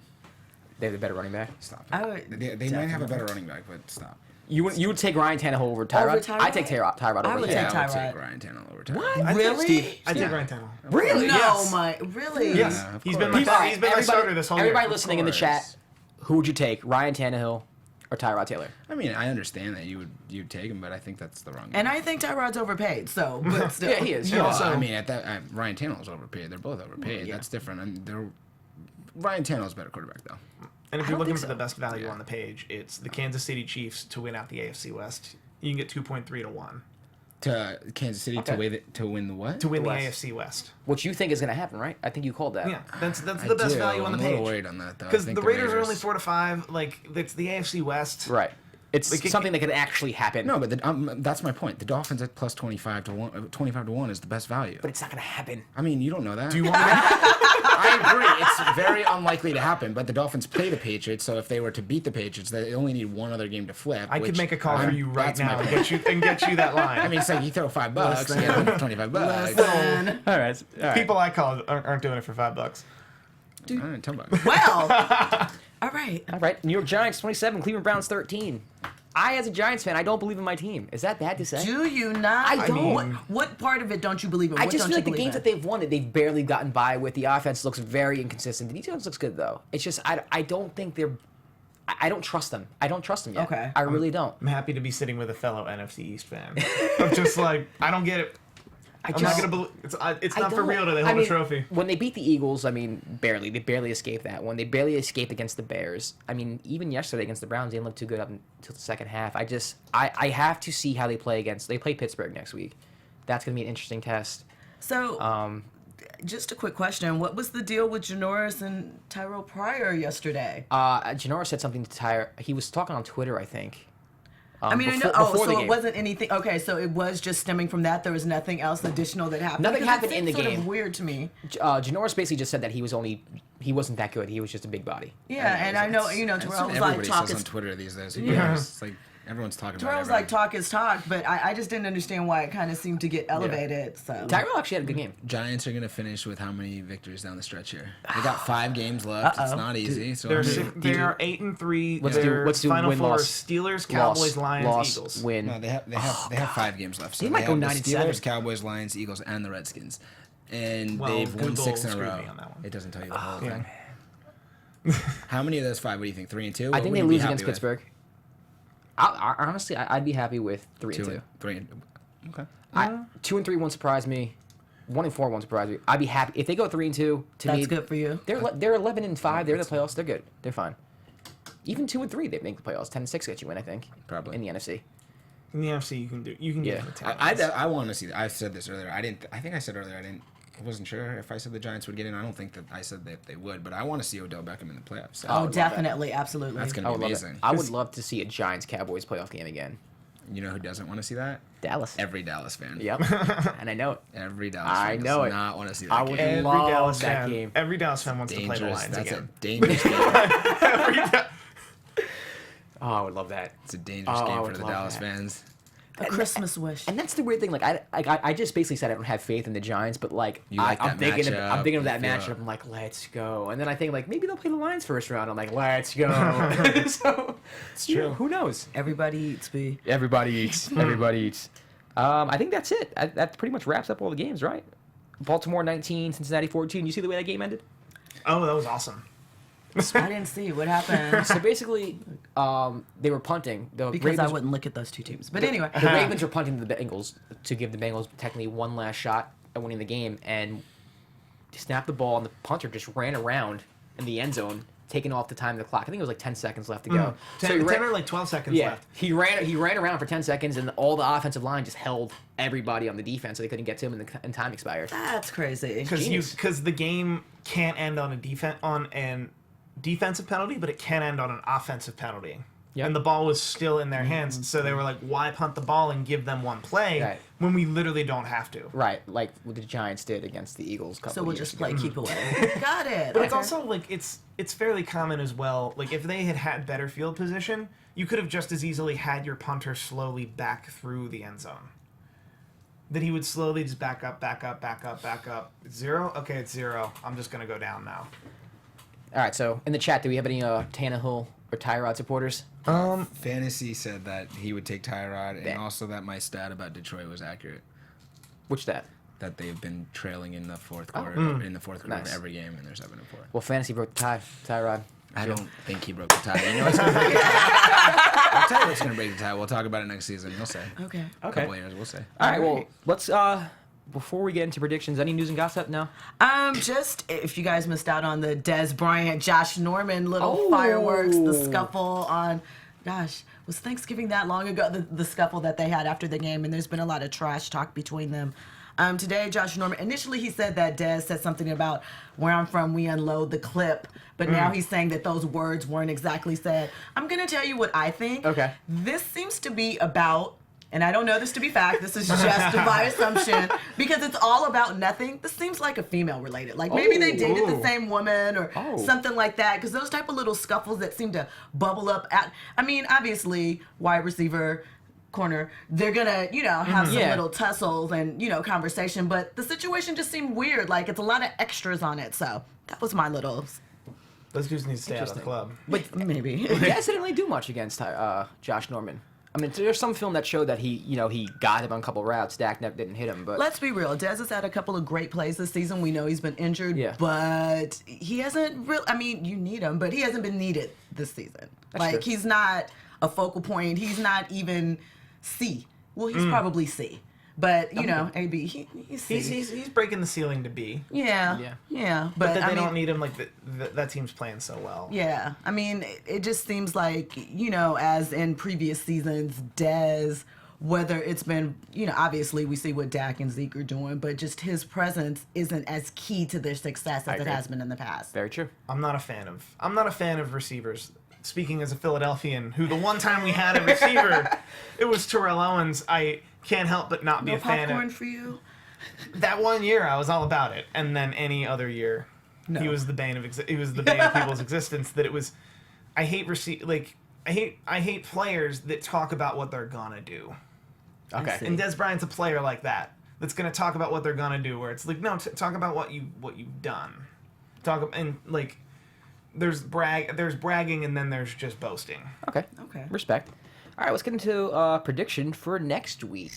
They have the better running back. stop. I would They might have a better running back, but stop. You would take Ryan Tannehill over Tyrod? Tyrod? I take Tyrod over I would Tannehill. take I would Tyrod. take Ryan Tannehill over Tyrod. What? I Really? Take I take Ryan Tannehill. Really? No, Yes. really? Yes. Yeah, of He's course. been my All right, he's been my starter this whole everybody year. listening in the chat, who would you take, Ryan Tannehill or Tyrod Taylor? I mean, I understand that you'd take him, but I think that's the wrong. And I think Tyrod's overpaid, so, but still. Yeah, he is. Well, also- I mean, at that Ryan Tannehill's overpaid. They're both overpaid. yeah. That's different. And Ryan Tannehill's a better quarterback though. And if I you're don't looking think for so. the best value on the page, it's the Kansas City Chiefs to win out the AFC West. You can get 2.3 to 1 To Kansas City Okay. to win the what? to win the West. AFC West. Which you think is going to happen, right? I think you called that. Yeah, that's I the best do. value on the I'm a little page. worried on that though. I Because think the Raiders are only 4 to 5. Like it's the AFC West. Right. It's Like, something that could actually happen. No, but that's my point. The Dolphins at plus 25 to 1. 25 to 1 is the best value. But it's not going to happen. I mean, you don't know that. Do you want me to? I agree. It's very unlikely to happen. But the Dolphins play the Patriots, so if they were to beat the Patriots, they only need one other game to flip. I could which make a call for you right that's my now and point. get you that line. I mean, it's like you throw $5, you get $125. Listen. All right. People I call aren't doing it for $5. All right, $10. Well, all right. All right. New York Giants 27, Cleveland Browns 13. I, as a Giants fan, I don't believe in my team. Is that bad to say? Do you not? I don't. What part of it don't you believe in? I What just don't feel you like the believe games in? that they've won, they've barely gotten by with. The offense looks very inconsistent. The defense looks good, though. It's just, I don't think they're... I don't trust them. I don't trust them yet. Okay. I really don't. I'm happy to be sitting with a fellow NFC East fan. I'm just like, I don't get it. I'm not gonna believe it's not for real till they hold a trophy. When they beat the Eagles, I mean, barely. They barely escaped that one. They barely escaped against the Bears. I mean, even yesterday against the Browns, they didn't look too good up until the second half. I have to see how they play against. They play Pittsburgh next week. That's gonna be an interesting test. So, just a quick question. What was the deal with Janoris and Tyrell Pryor yesterday? Janoris said something to Tyre. He was talking on Twitter, I think. I mean, before the so game. it wasn't anything. Okay, so it was just stemming from that. There was nothing else additional that happened. Nothing Because happened it in the seemed sort game. of weird to me. Janoris basically just said that he wasn't that good. He was just a big body. Yeah, and I know That's Terrell what was like everybody talk says on is Twitter these days. Yeah. It's like everyone's talking Terrell about was like everything. talk is talk, but I just didn't understand why it kind of seemed to get elevated. So Tyrell actually had a good game. Giants are going to finish with how many victories down the stretch here? They got 5 games left. It's not easy. So They are 8-3. Let's do Final win, four: loss. Steelers, Cowboys, Lions, loss, Eagles. Win. No, they have 5 games left. So They might go have 9 the and Steelers, 7. Cowboys, Lions, Eagles, and the Redskins, and Well, they've won Google 6 in a screwed row. me on that one. It doesn't tell you the whole Yeah. thing. How many of those 5? What do you think? 3 and 2? I think What would they you be lose happy against with? Pittsburgh. Honestly, I'd be happy with 3 and 2. 3 and okay. 2 and 3 won't surprise me. 1 and 4 won't surprise me. I'd be happy if they go 3 and 2. To that's me, good for you. They're 11 and 5. They're in the playoffs. They're good. They're fine. Even 2 and 3, they make the playoffs. 10 and 6 get you in, I think. Probably. In the NFC. In the NFC, you can Yeah. get the 10. I want to see that. I said this earlier. I think I said earlier I wasn't sure if I said the Giants would get in. I don't think that I said that they would, but I want to see Odell Beckham in the playoffs. Oh, definitely, absolutely. That's going I to would be love amazing. it. I would love to see a Giants Cowboys playoff game again. You know who doesn't want to see that? Dallas. Every Dallas fan. Yep. And I know it. Every Dallas I fan know does it. not want to see that I game. would Every love Dallas that fan. game. Every Dallas fan wants to play the Dangerous. Lions That's again. a dangerous game. Oh, I would love that. It's a dangerous Oh, I game would for the love Dallas that. fans. A Christmas wish. And that's the weird thing. Like I just basically said I don't have faith in the Giants, but like You like I'm that thinking matchup, I'm thinking of you that feel matchup. it. I'm like, let's go. And then I think like maybe they'll play the Lions first round. I'm like, let's go. So it's true. Who knows? Everybody eats, B. Everybody eats. Everybody eats. I think that's it. That pretty much wraps up all the games, right? Baltimore 19, Cincinnati 14. You see the way that game ended? Oh, that was awesome. I didn't see what happened So basically, they were punting. The because I Ravens, wouldn't look at those two teams. But anyway, the Ravens were punting the Bengals to give the Bengals technically one last shot at winning the game, and snapped the ball, and the punter just ran around in the end zone, taking off the time of the clock. I think it was like 10 seconds left to go. 10, he 10 or like 12 seconds yeah, left. he ran around for 10 seconds, and all the offensive line just held everybody on the defense, so they couldn't get to him, and time expired. that's crazy. Genius. Because the game can't end on an defensive penalty, but it can end on an offensive penalty. Yep. And the ball was still in their hands, so they were like, "Why punt the ball and give them one play Right. when we literally don't have to?" Right, like what the Giants did against the Eagles. So we'll just play keep away. Got it. But it's Okay. also like it's fairly common as well. Like if they had better field position, you could have just as easily had your punter slowly back through the end zone. that he would slowly just back up. 0? Okay, it's 0. I'm just going to go down now. All right, so in the chat, do we have any Tannehill or Tyrod supporters? Fantasy said that he would take Tyrod, and also that my stat about Detroit was accurate. Which stat? That they've been trailing in the fourth quarter, Nice. of every game, and they're 7-4. Well, fantasy broke the tie, Tyrod. I don't think he broke the tie. You know what's going to break the tie? I'll tell you what's going to break the tie. We'll talk about it next season. You'll say. Okay. A couple of years, we'll say. All right, well, let's, before we get into predictions, any news and gossip now? Just if you guys missed out on the Des Bryant, Josh Norman little fireworks, the scuffle on, gosh, was Thanksgiving that long ago? The scuffle that they had after the game, and there's been a lot of trash talk between them. Today, Josh Norman, initially he said that Des said something about where I'm from, we unload the clip, but now he's saying that those words weren't exactly said. I'm going to tell you what I think. Okay. This seems to be about, and I don't know this to be fact, this is just my assumption, because it's all about nothing. This seems like a female related. Like maybe they dated the same woman or something like that, because those type of little scuffles that seem to bubble up I mean, obviously, wide receiver, corner, they're gonna, have some little tussles and, conversation, but the situation just seemed weird. Like it's a lot of extras on it. So that was my little. Those dudes need to stay out of the club. But maybe. Des didn't really do much against Josh Norman. I mean, there's some film that showed that he got him on a couple routes. Dak didn't hit him, but let's be real. Des has had a couple of great plays this season. We know he's been injured, but he hasn't really. I mean, you need him, but he hasn't been needed this season. True. He's not a focal point. He's not even C. Well, he's probably C. But AB, he's C. He's breaking the ceiling to B. Yeah. But they don't need him. Like that team's playing so well. Yeah, I mean, it just seems like as in previous seasons, Des, whether it's been obviously we see what Dak and Zeke are doing, but just his presence isn't as key to their success as it has been in the past. Very true. I'm not a fan of receivers. Speaking as a Philadelphian, who the one time we had a receiver, it was Terrell Owens. I can't help but not be a fan of. No popcorn for you? That one year, I was all about it, and then any other year, he was the bane of people's existence. That it was, I hate I hate players that talk about what they're gonna do. Okay. And Des Bryant's a player like that. That's gonna talk about what they're gonna do. Where it's like, no, talk about what you've done. There's bragging, and then there's just boasting. Okay. Respect. All right, let's get into prediction for next week.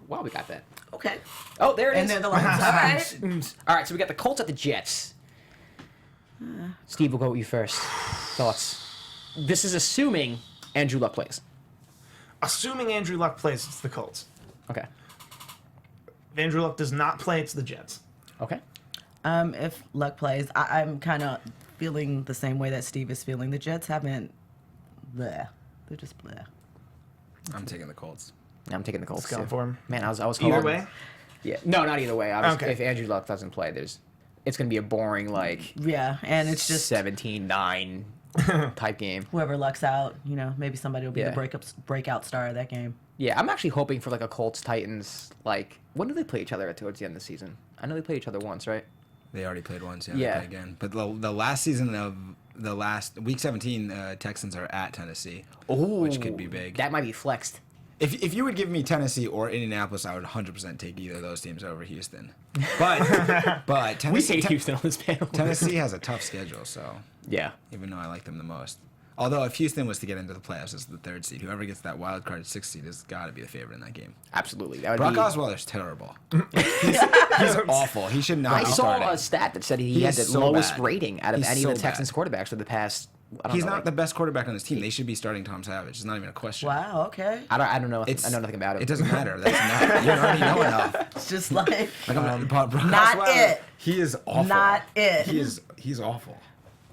Wow, we got that. Okay. Oh, there it is. And then the lines. All right. All right, so we got the Colts at the Jets. Steve, we'll go with you first. Thoughts? This is assuming Andrew Luck plays. Assuming Andrew Luck plays, it's the Colts. Okay. If Andrew Luck does not play, it's the Jets. Okay. If Luck plays, I'm kind of feeling the same way that Steve is feeling. The Jets haven't. Bleh. They're just bleh. I'm taking the Colts. I'm taking the Colts. Let's go too. for him. Man, I was Either hoping. way? Yeah. No, not either way. Okay. If Andrew Luck doesn't play, it's going to be a boring, Yeah, and it's just 17-9 type game. whoever lucks out, maybe somebody will be Yeah. the breakout star of that game. Yeah, I'm actually hoping for a Colts-Titans, when do they play each other towards the end of the season? I know they played each other once, right? They already played once, Yeah. They play again. But the last season of week 17, Texans are at Tennessee, which could be big. That might be flexed. If you would give me Tennessee or Indianapolis, I would 100% take either of those teams over Houston. But Tennessee, We hate Houston on this panel. Tennessee has a tough schedule, so Yeah. even though I like them the most. Although if Houston was to get into the playoffs as the 3rd seed, whoever gets that wild card 6th seed has got to be the favorite in that game. Absolutely. That would Brock be... Osweiler's terrible. He's awful. He should not I be saw starting. a stat that said he He had is the so lowest bad. rating out of He's any so of the Texans bad. quarterbacks for the past. He's not the best quarterback on this team. They should be starting Tom Savage. It's not even a question. Wow. Okay. I don't know. I know nothing about him. It doesn't matter. That's not. You already know enough. It's just like Brock not Osweiler, it. He is awful. Not it. He's awful.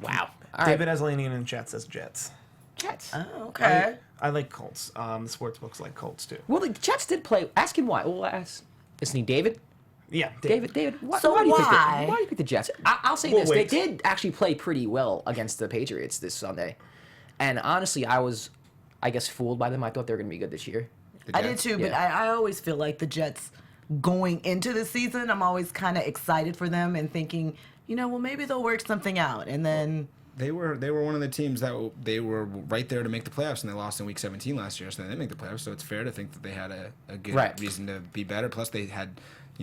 Wow. All right. David Eslanian in the chat says Jets. Jets. Oh, okay. I like Colts. The sports books like Colts too. Well, the Jets did play. Ask him why. We'll ask. Isn't he David? Yeah, David. Why, So why do you pick why? why do you pick the Jets? I'll say We'll this: wait. they did actually play pretty well against the Patriots this Sunday, and honestly, I was, I guess, fooled by them. I thought they were going to be good this year. I did too, but Yeah. I always feel like the Jets going into the season, I'm always kind of excited for them and thinking, well, maybe they'll work something out. And then they were one of the teams that they were right there to make the playoffs, and they lost in Week 17 last year, so they didn't make the playoffs. So it's fair to think that they had a good reason to be better. Plus, they had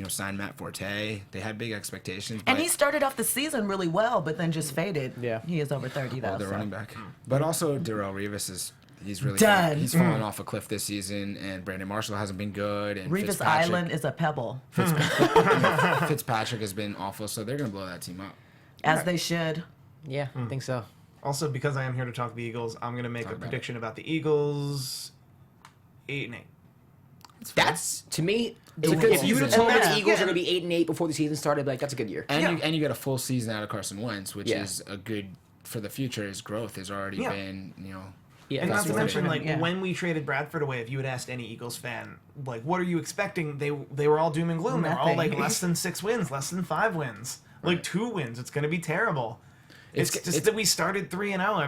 signed Matt Forte. They had big expectations. And he started off the season really well, but then just faded. Yeah. He is over 30 though. Their running back. But also, Darrell Rivas he's really Done. He's fallen off a cliff this season, and Brandon Marshall hasn't been good. And Revis Island is a pebble, Fitzpatrick has been awful, so they're going to blow that team up. as they should. Yeah, I think so. Also, because I am here to talk the Eagles, I'm going to make a prediction about the Eagles. 8-8. That's to me. It's a good If you would have season. told me And the Eagles yeah. are going to be 8-8 before the season started, like that's a good year. And you get a full season out of Carson Wentz, which Yeah. is a good for the future. His growth has already been, Yeah, And not that's to what mention, it is. like, Yeah. when we traded Bradford away, if you had asked any Eagles fan, like, what are you expecting? They were all doom and gloom. They were all, like, Nothing. less than 6 wins, less than 5 wins. Like, 2 wins. It's going to be terrible. It's just that we started 3-0.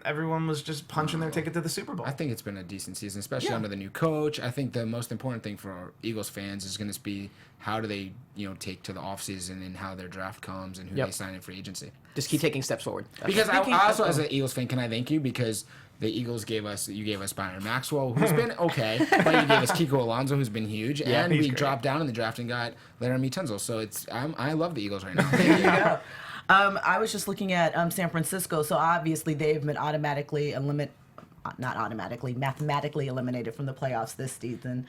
Everyone was just punching their ticket to the Super Bowl. I think it's been a decent season, especially under the new coach. I think the most important thing for our Eagles fans is going to be how do they, take to the offseason and how their draft comes and who Yep. they sign in free agency. Just keep taking steps forward. Because I Speaking also, of- as an Eagles fan, can I thank you because the Eagles gave us Byron Maxwell, who's been okay, but you gave us Kiko Alonso, who's been huge, and he's we great. dropped down in the draft and got Laramie Tunzel. So I love the Eagles right now. There you go. I was just looking at San Francisco, so obviously they've been mathematically eliminated from the playoffs this season.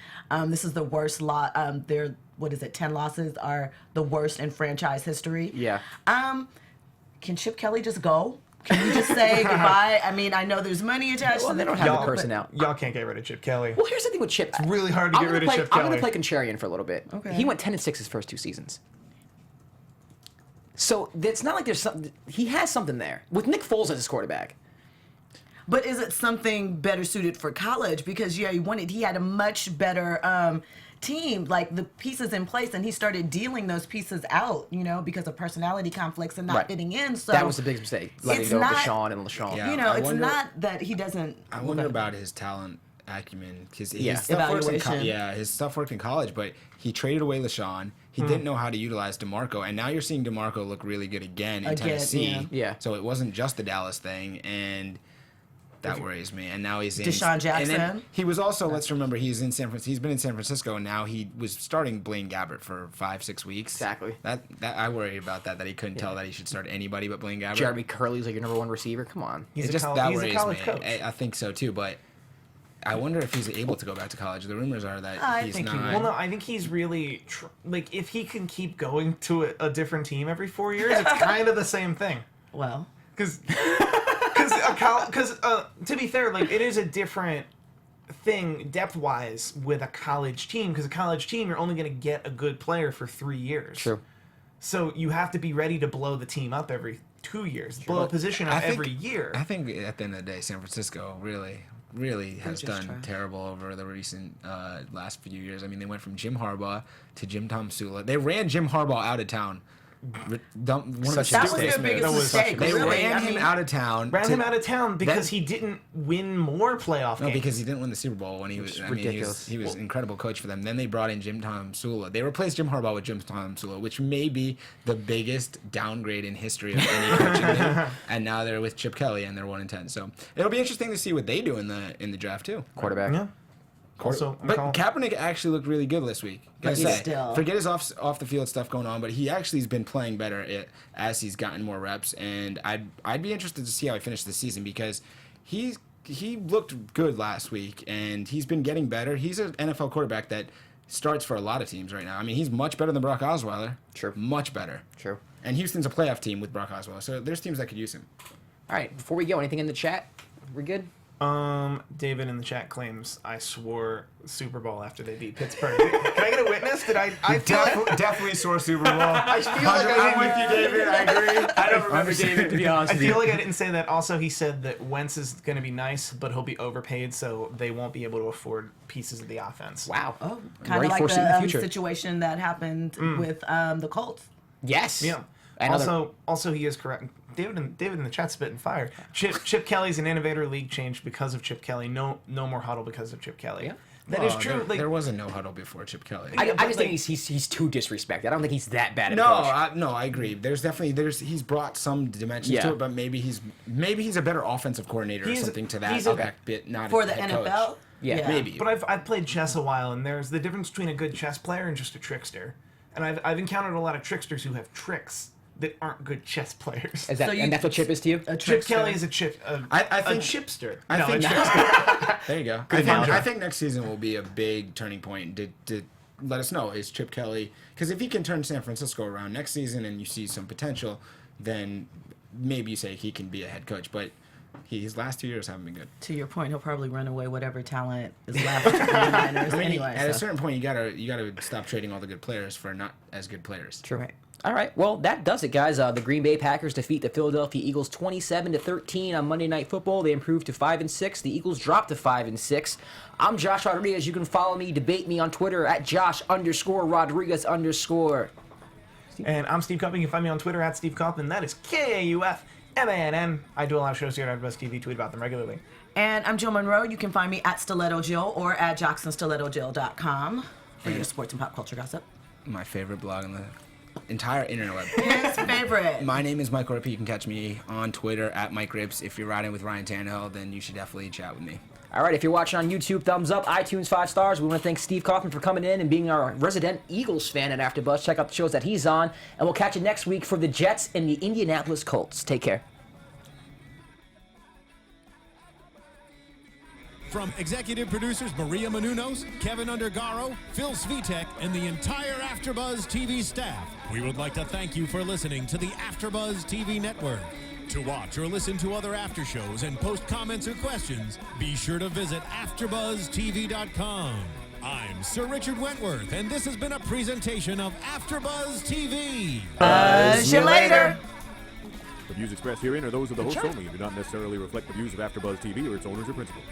This is the worst lot. Their 10 losses are the worst in franchise history. Yeah. Can Chip Kelly just go? Can we just say goodbye? I mean, I know there's money attached Well, to they the don't have the person out. Y'all can't get rid of Chip Kelly. Well, here's the thing with Chip. It's really hard to get rid of Chip I'm going to Kelly. play contrarian for a little bit. Okay. He went 10-6 his first 2 seasons. So it's not like there's something. He has something there with Nick Foles as his quarterback. But is it something better suited for college? Because he had a much better team, like the pieces in place, and he started dealing those pieces out, because of personality conflicts and not Right. fitting in. So That was the biggest mistake. Letting it's go of not- Deshaun and LaShawn. Yeah. it's I wonder- not that he doesn't. I wonder about his talent acumen because Yeah. his stuff works Evaluation. his stuff worked in college, but he traded away LaShawn. He didn't know how to utilize DeMarco, and now you're seeing DeMarco look really good again in Tennessee. yeah. Yeah. So it wasn't just the Dallas thing, and that worries me. And now he's in Deshaun And then Jackson. he was also, let's remember, he's in San Francisco. He's been in San Francisco, and now he was starting Blaine Gabbert for 5-6 weeks. Exactly. That I worry about that he couldn't tell that he should start anybody but Blaine Gabbert. Jeremy Curley's like your number 1 receiver. Come on. He's It a college coach. I think so too, but I wonder if he's able to go back to college. The rumors are that I he's think he not. will. Well, no, I think he's really if he can keep going to a different team every 4 years, it's kind of the same thing. Well, Because to be fair, like it is a different thing depth wise with a college team. Because a college team, you're only going to get a good player for 3 years. True. So you have to be ready to blow the team up every 2 years, blow a position up every year. I think at the end of the day, San Francisco really has just done tried. terrible over the recent last few years. I mean, they went from Jim Harbaugh to Jim Tom Sula. They ran Jim Harbaugh out of town. One of the Such a that was stupidest their mistake. biggest That was such a mistake. They really. ran I him mean, out of town. Ran him out of town because he didn't win more playoff No, games. because he didn't win the Super Bowl when he was. I mean, ridiculous. he was an incredible coach for them. Then they brought in Jim Tom Sula. They replaced Jim Harbaugh with Jim Tom Sula, which may be the biggest downgrade in history of any coaching league. And now they're with Chip Kelly and they're 1-10. So it'll be interesting to see what they do in the draft too. Quarterback. Yeah. Also, But Kaepernick actually looked really good this week. Gotta he's say. still- Forget his off the field stuff going on, but he actually has been playing better as he's gotten more reps. And I'd be interested to see how he finished the season because he looked good last week and he's been getting better. He's an NFL quarterback that starts for a lot of teams right now. I mean, he's much better than Brock Osweiler. Sure. Much better. True. And Houston's a playoff team with Brock Osweiler, so there's teams that could use him. All right. Before we go, anything in the chat? We're good. David in the chat claims I swore Super Bowl after they beat Pittsburgh. Can I get a witness? Did I feel like, Definitely sore Super Bowl. I feel like I I'm with you, David. I agree. I don't remember David, to be honest I with you. feel like I didn't say that. Also, he said that Wentz is going to be nice, but he'll be overpaid, so they won't be able to afford pieces of the offense. Wow. oh, kind Very of like foreseeing the future. situation that happened with the Colts. Yes. Yeah. Another- Also, he is correct. David in the chat spitting fire. Chip Kelly's an innovator. League changed because of Chip Kelly. No more huddle because of Chip Kelly. Yeah. That is true. There was a no huddle before Chip Kelly. I just think he's too disrespected. I don't think he's that bad. No, coach. I agree. He's brought some dimensions to it, but maybe he's a better offensive coordinator or something to that bit. Not For a the head NFL. coach. Yeah. Maybe. But I've played chess a while, and there's the difference between a good chess player and just a trickster. And I've encountered a lot of tricksters who have tricks that aren't good chess players. Is that, and that's what Chip is to you? Chip Kelly is a chipster. There you go. I think next season will be a big turning point to let us know, is Chip Kelly, because if he can turn San Francisco around next season and you see some potential, then maybe you say he can be a head coach. But his last 2 years haven't been good. To your point, he'll probably run away whatever talent is left in the Niners anyway. At a certain point, you gotta stop trading all the good players for not as good players. True. Right. All right. Well, that does it, guys. The Green Bay Packers defeat the Philadelphia Eagles 27-13 on Monday Night Football. They improved to 5-6. The Eagles dropped to 5-6. I'm Josh Rodriguez. You can follow me, debate me on Twitter at Josh_Rodriguez_. And I'm Steve Kaufmann. You can find me on Twitter at Steve Kaufmann. That is KAUFMANN. I do a lot of shows here at AfterBuzz TV. Tweet about them regularly. And I'm Jill Munroe. You can find me at Stiletto Jill or at JacksonStilettoJill.com for your sports and pop culture gossip. My favorite blog on the entire internet web. His favorite. My name is Michael Rippe. You can catch me on Twitter at Mike Rips. If you're riding with Ryan Tannehill, then you should definitely chat with me. All right, if you're watching on YouTube, thumbs up, iTunes 5 stars. We want to thank Steve Kaufmann for coming in and being our resident Eagles fan at AfterBuzz. Check out the shows that he's on, and we'll catch you next week for the Jets and the Indianapolis Colts. Take care. From executive producers Maria Menounos, Kevin Undergaro, Phil Svitek, and the entire AfterBuzz TV staff, we would like to thank you for listening to the AfterBuzz TV network. To watch or listen to other after shows and post comments or questions, be sure to visit AfterBuzzTV.com. I'm Sir Richard Wentworth, and this has been a presentation of AfterBuzz TV. See you later. The views expressed herein are those of the host only and do not necessarily reflect the views of AfterBuzz TV or its owners or principals.